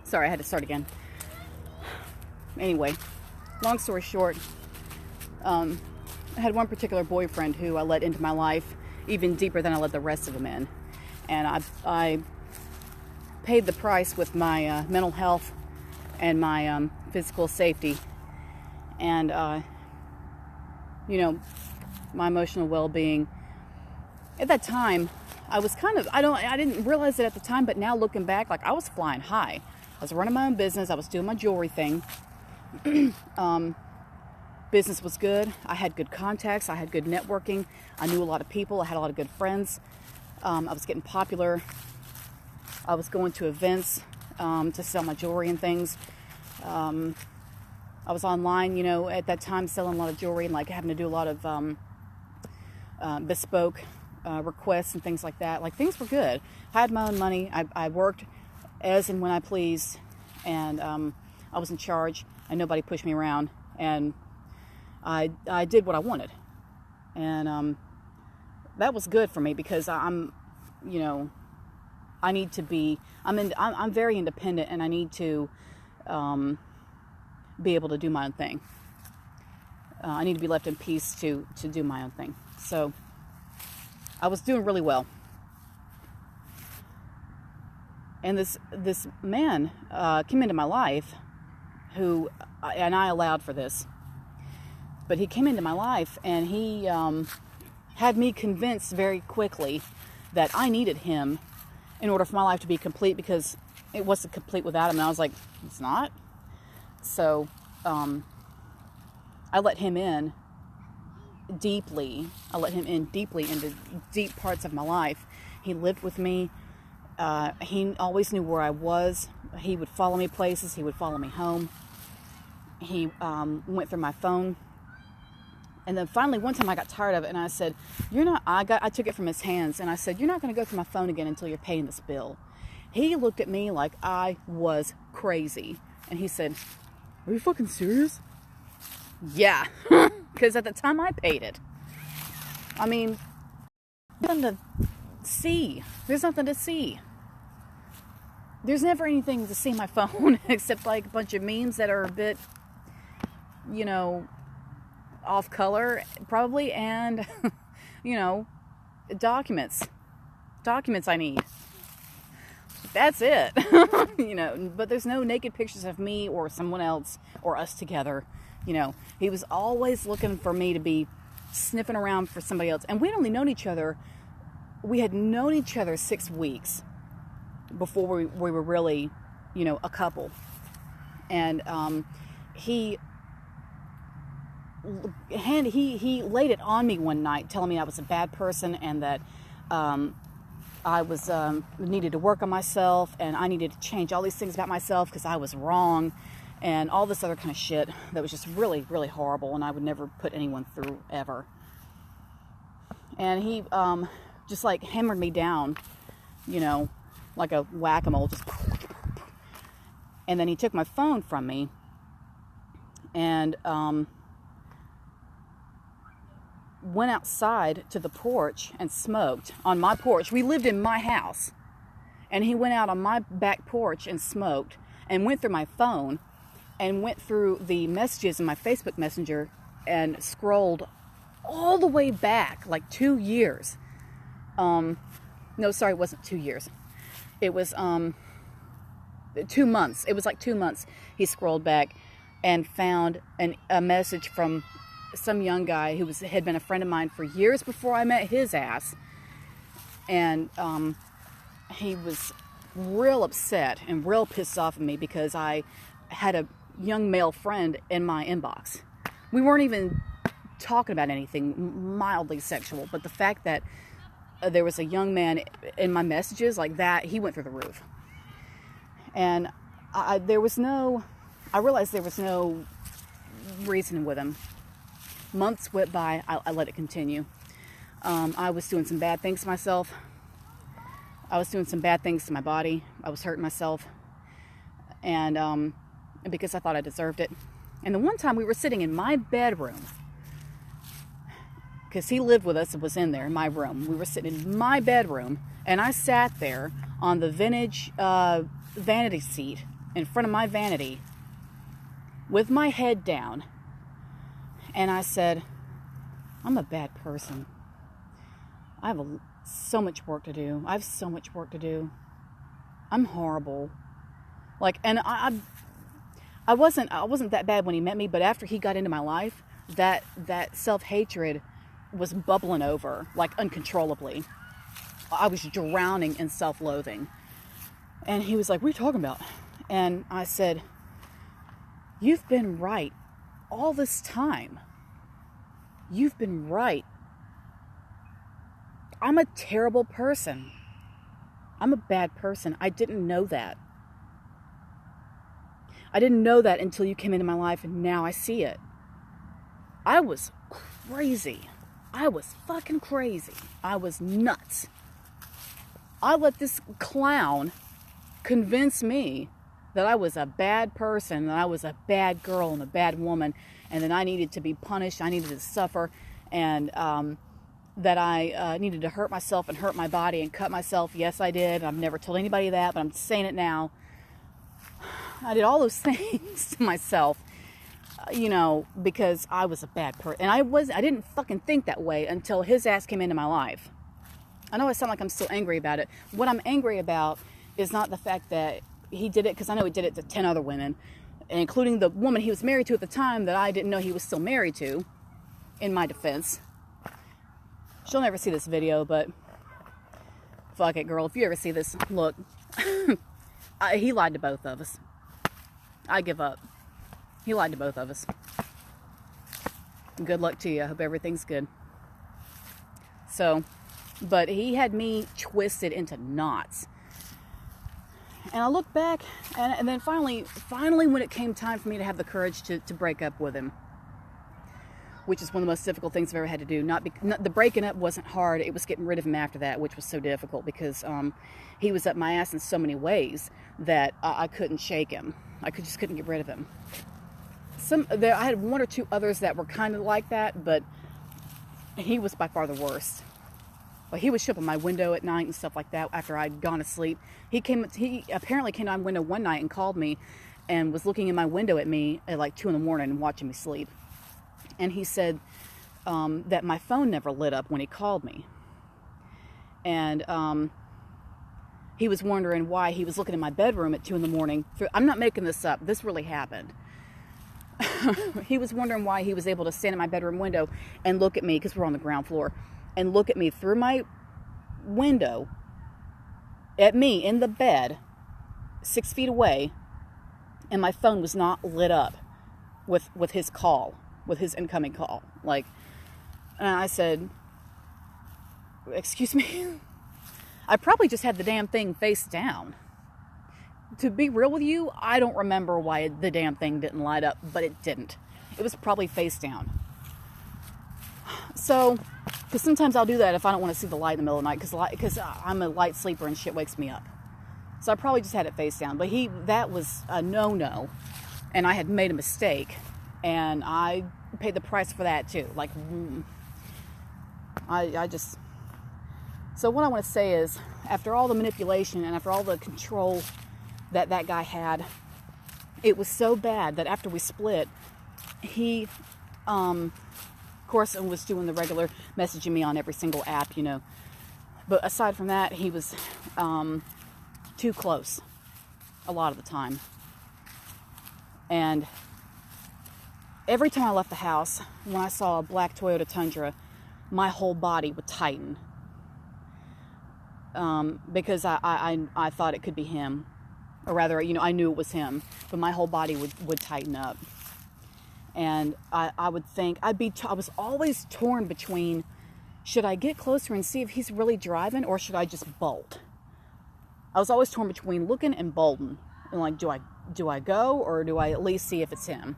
Sorry, I had to start again. Anyway, long story short, I had one particular boyfriend who I let into my life even deeper than I let the rest of them in. And I paid the price with my mental health and my physical safety. And, my emotional well-being. At that time, I was I didn't realize it at the time, but now looking back, like I was flying high. I was running my own business. I was doing my jewelry thing. Business was good. I had good contacts. I had good networking. I knew a lot of people. I had a lot of good friends. I was getting popular. I was going to events to sell my jewelry and things. I was online, at that time selling a lot of jewelry and like having to do a lot of bespoke requests and things like that. Like things were good. I had my own money. I worked as and when I pleased, and I was in charge, and nobody pushed me around, and I did what I wanted, and that was good for me because I'm very independent, and I need to be able to do my own thing. I need to be left in peace to do my own thing. So I was doing really well. And this man came into my life who, and I allowed for this, but he came into my life and he had me convinced very quickly that I needed him in order for my life to be complete, because it wasn't complete without him. And I was like, it's not. So I let him in deeply. I let him in deeply into deep parts of my life. He lived with me. He always knew where I was. He would follow me places. He would follow me home. He went through my phone. And then finally, one time I got tired of it, and I said, I took it from his hands, and I said, you're not going to go through my phone again until you're paying this bill. He looked at me like I was crazy. And he said, are you fucking serious? Yeah. Because at the time I paid it. I mean, there's nothing to see. There's nothing to see. There's never anything to see on my phone except like a bunch of memes that are a bit, off color probably, and, documents I need. That's it. But there's no naked pictures of me or someone else or us together. He was always looking for me to be sniffing around for somebody else. And we'd only known each other. We had known each other 6 weeks before we were really, a couple. And he laid it on me one night, telling me I was a bad person and that I was needed to work on myself, and I needed to change all these things about myself because I was wrong, and all this other kind of shit that was just really, really horrible, and I would never put anyone through ever. And he just like hammered me down, like a whack-a-mole, just. And then he took my phone from me, and went outside to the porch and smoked on my porch. We lived in my house, and he went out on my back porch and smoked, and went through my phone and went through the messages in my Facebook Messenger and scrolled all the way back like 2 years. No, sorry, it wasn't 2 years. It was 2 months. It was like 2 months. He scrolled back and found a message from some young guy who had been a friend of mine for years before I met his ass. And he was real upset and real pissed off at me because I had a young male friend in my inbox. We weren't even talking about anything mildly sexual, but the fact that there was a young man in my messages like that, he went through the roof. And I realized there was no reasoning with him. Months went by. I let it continue. I was doing some bad things to myself. I was doing some bad things to my body. I was hurting myself. And because I thought I deserved it. And the one time we were sitting in my bedroom, because he lived with us and was in there in my room. We were sitting in my bedroom, and I sat there on the vintage vanity seat in front of my vanity with my head down. And I said, I'm a bad person. I have so much work to do. I have so much work to do. I'm horrible. Like, and I wasn't that bad when he met me, but after he got into my life, that self-hatred was bubbling over, like, uncontrollably. I was drowning in self-loathing. And he was like, what are you talking about? And I said, you've been right all this time. You've been right. I'm a terrible person. I'm a bad person. I didn't know that. I didn't know that until you came into my life, and now I see it. I was crazy. I was fucking crazy. I was nuts. I let this clown convince me that I was a bad person, that I was a bad girl and a bad woman, and that I needed to be punished, I needed to suffer, and that I needed to hurt myself and hurt my body and cut myself. Yes, I did. I've never told anybody that, but I'm saying it now. I did all those things to myself, because I was a bad person. And I didn't fucking think that way until his ass came into my life. I know I sound like I'm still angry about it. What I'm angry about is not the fact that he did it, because I know he did it to 10 other women, including the woman he was married to at the time that I didn't know he was still married to, in my defense. She'll never see this video, but fuck it, girl. If you ever see this, look, he lied to both of us. I give up. He lied to both of us. Good luck to you. I hope everything's good. So, but he had me twisted into knots. And I look back, and then finally when it came time for me to have the courage to break up with him, which is one of the most difficult things I've ever had to do. The breaking up wasn't hard. It was getting rid of him after that, which was so difficult because he was up my ass in so many ways that I couldn't shake him. I just couldn't get rid of him. I had one or two others that were kind of like that, but he was by far the worst. Like, he would show up in my window at night and stuff like that after I'd gone to sleep. He apparently came to my window one night and called me and was looking in my window at me at like 2 a.m. and watching me sleep. And he said that my phone never lit up when he called me. And he was wondering why he was looking in my bedroom at 2 a.m. I'm not making this up. This really happened. He was wondering why he was able to stand in my bedroom window and look at me, because we're on the ground floor, and look at me through my window at me in the bed 6 feet away, and my phone was not lit up with his call, with his incoming call. Like, and I said, excuse me? I probably just had the damn thing face down. To be real with you, I don't remember why the damn thing didn't light up, but it didn't. It was probably face down. So, because sometimes I'll do that if I don't want to see the light in the middle of the night, because I'm a light sleeper and shit wakes me up. So I probably just had it face down. But that was a no-no, and I had made a mistake, and I paid the price for that too. Like, So what I want to say is, after all the manipulation and after all the control that guy had, it was so bad that after we split, he, of course, was doing the regular messaging me on every single app, But aside from that, he was too close a lot of the time. And every time I left the house, when I saw a black Toyota Tundra, my whole body would tighten. Because I thought it could be him. Or rather, I knew it was him. But my whole body would tighten up. And I would think, I was always torn between, should I get closer and see if he's really driving, or should I just bolt? I was always torn between looking and bolting. And like, do I go, or do I at least see if it's him?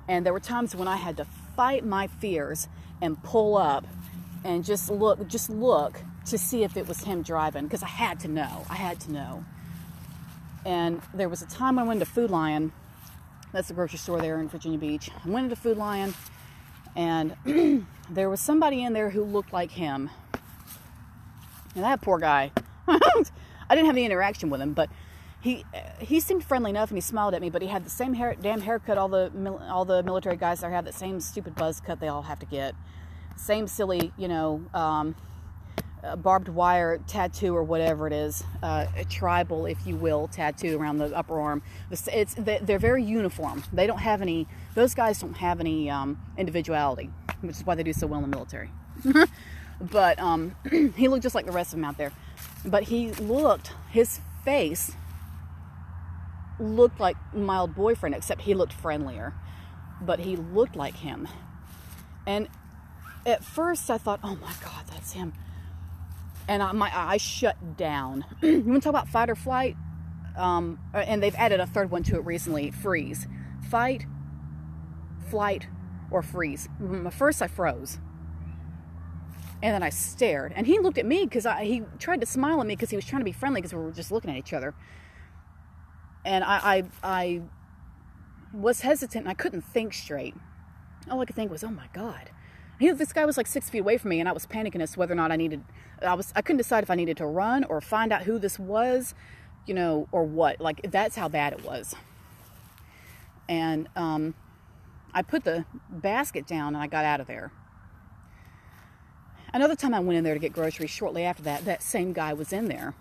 And there were times when I had to fight my fears and pull up and just look to see if it was him driving, because I had to know. And there was a time when I went to Food Lion. That's the grocery store there in Virginia Beach. I went into Food Lion, and there was somebody in there who looked like him. And that poor guy, I didn't have any interaction with him, but he seemed friendly enough, and he smiled at me, but he had the same damn haircut all the military guys there have, that same stupid buzz cut they all have to get, same silly, barbed wire tattoo or whatever it is, a tribal, if you will, tattoo around the upper arm. They're very uniform. They don't have any. Those guys don't have any individuality, which is why they do so well in the military. But he looked just like the rest of them out there. But his face looked like my old boyfriend, except he looked friendlier. But he looked like him. And at first I thought, oh my God, that's him. And my eyes shut down. You want to talk about fight or flight? And they've added a third one to it recently, freeze. Fight, flight, or freeze. First I froze. And then I stared. And he looked at me because he tried to smile at me because he was trying to be friendly because we were just looking at each other. And I was hesitant and I couldn't think straight. All I could think was, oh my God. This guy was like 6 feet away from me, and I was panicking as to whether or not I couldn't decide if I needed to run or find out who this was, or what. Like, that's how bad it was. And I put the basket down and I got out of there. Another time I went in there to get groceries shortly after that same guy was in there.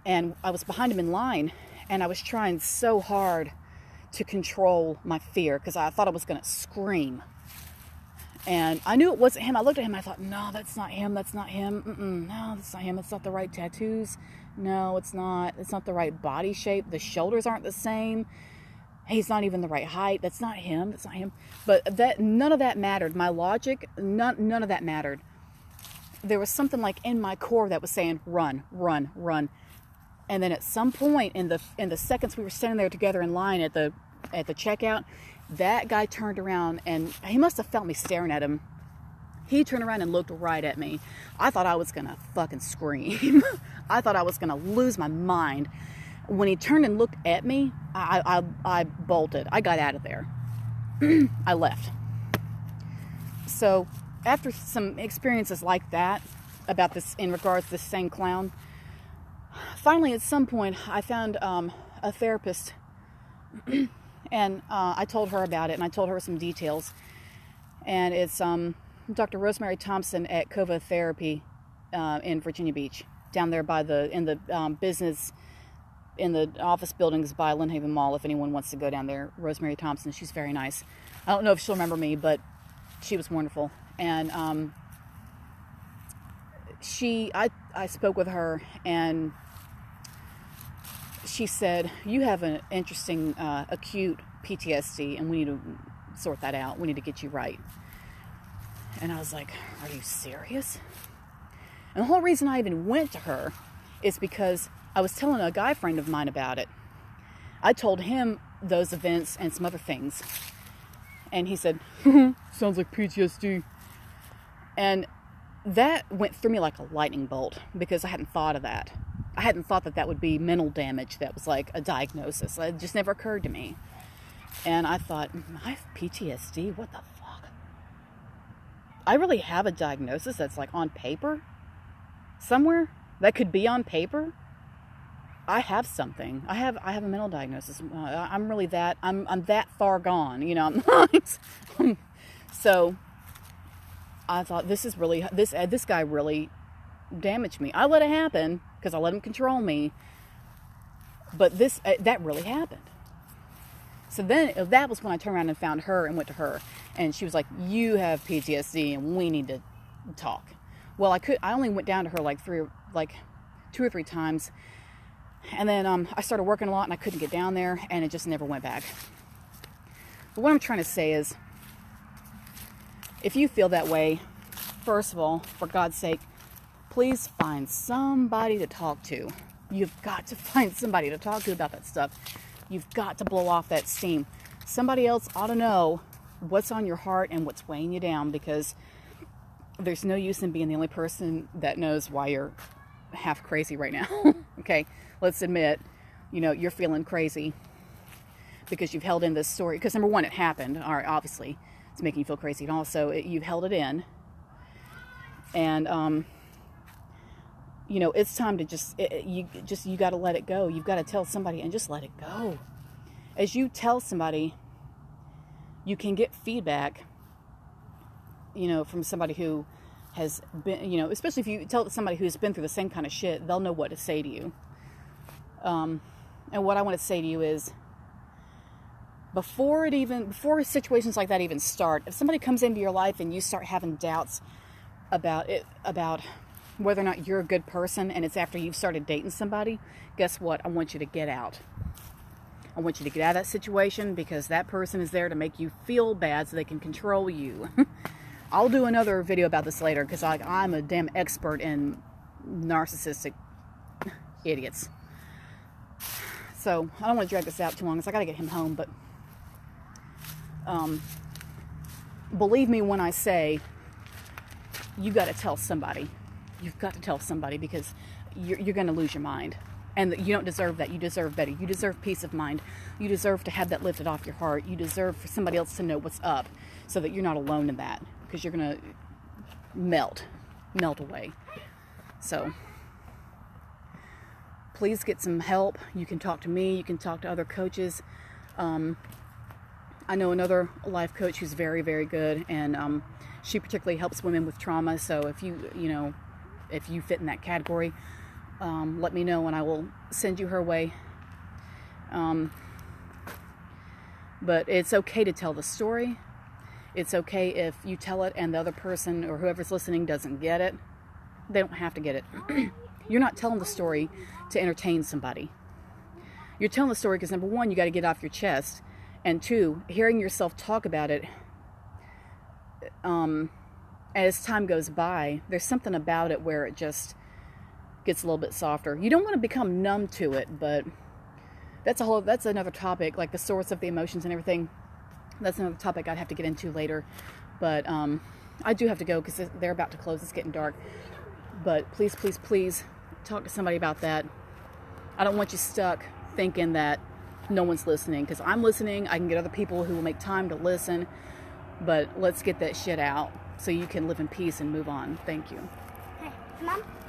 And I was behind him in line, and I was trying so hard to control my fear because I thought I was going to scream. And I knew it wasn't him. I looked at him, I thought, no, that's not him, that's not him. No, that's not him. It's not the right tattoos. No, it's not. It's not the right body shape. The shoulders aren't the same. He's not even the right height. That's not him. That's not him. But none of that mattered. My logic, none of that mattered. There was something like in my core that was saying, run, run, run. And then at some point in the seconds we were standing there together in line at the checkout, that guy turned around, and he must have felt me staring at him. He turned around and looked right at me. I thought I was going to fucking scream. I thought I was going to lose my mind. When he turned and looked at me, I bolted. I got out of there. I left. So after some experiences like that, about this in regards to this same clown, finally at some point I found a therapist. And I told her about it, and I told her some details. And it's Dr. Rosemary Thompson at Cova Therapy in Virginia Beach, down there in the office buildings by Lynnhaven Mall. If anyone wants to go down there, Rosemary Thompson, she's very nice. I don't know if she'll remember me, but she was wonderful. And I spoke with her, and she said, you have an interesting acute PTSD, and we need to sort that out. We need to get you right. And I was like, are you serious? And the whole reason I even went to her is because I was telling a guy friend of mine about it. I told him those events and some other things. And he said, sounds like PTSD. And that went through me like a lightning bolt because I hadn't thought of that. I hadn't thought that would be mental damage. That was like a diagnosis. It just never occurred to me. And I thought, I have PTSD? What the fuck? I really have a diagnosis that's like on paper? Somewhere? That could be on paper? I have something. I have a mental diagnosis. I'm really that. I'm that far gone. So I thought, this guy really damaged me. I let it happen because I let him control me. But that really happened. So then that was when I turned around and found her and went to her, and she was like, "You have PTSD, and we need to talk." Well, I only went down to her like 2 or 3 times, and then I started working a lot, and I couldn't get down there, and it just never went back. But what I'm trying to say is, if you feel that way, first of all, for God's sake, please find somebody to talk to. You've got to find somebody to talk to about that stuff. You've got to blow off that steam. Somebody else ought to know what's on your heart and what's weighing you down, because there's no use in being the only person that knows why you're half crazy right now. Okay, let's admit, you're feeling crazy because you've held in this story. Because number one, it happened. All right, obviously, it's making you feel crazy. And also, you've held it in. And, you know, it's time to you got to let it go. You've got to tell somebody and just let it go. As you tell somebody, you can get feedback, you know, from somebody who has been, you know, especially if you tell somebody who's been through the same kind of shit, they'll know what to say to you. And what I want to say to you is, before situations like that even start, if somebody comes into your life and you start having doubts about whether or not you're a good person, and it's after you've started dating somebody, guess what? I want you to get out. I want you to get out of that situation, because that person is there to make you feel bad so they can control you. I'll do another video about this later, because I'm a damn expert in narcissistic idiots. So I don't want to drag this out too long, because I got to get him home. But believe me when I say, you got to tell somebody. You've got to tell somebody, because you're going to lose your mind. And you don't deserve that. You deserve better. You deserve peace of mind. You deserve to have that lifted off your heart. You deserve for somebody else to know what's up, so that you're not alone in that, because you're going to melt away. So please get some help. You can talk to me. You can talk to other coaches. I know another life coach who's very, very good, and she particularly helps women with trauma. So if you fit in that category, let me know and I will send you her way. But it's okay to tell the story. It's okay if you tell it and the other person or whoever's listening doesn't get it. They don't have to get it. You're not telling the story to entertain somebody. You're telling the story because, number one, you got to get it off your chest. And two, hearing yourself talk about it, as time goes by, there's something about it where it just gets a little bit softer. You don't want to become numb to it, but that's another topic, like the source of the emotions and everything. That's another topic I'd have to get into later. But I do have to go because they're about to close. It's getting dark. But please, please, please talk to somebody about that. I don't want you stuck thinking that no one's listening, because I'm listening. I can get other people who will make time to listen. But let's get that shit out so you can live in peace and move on. Thank you. Hey, Mom.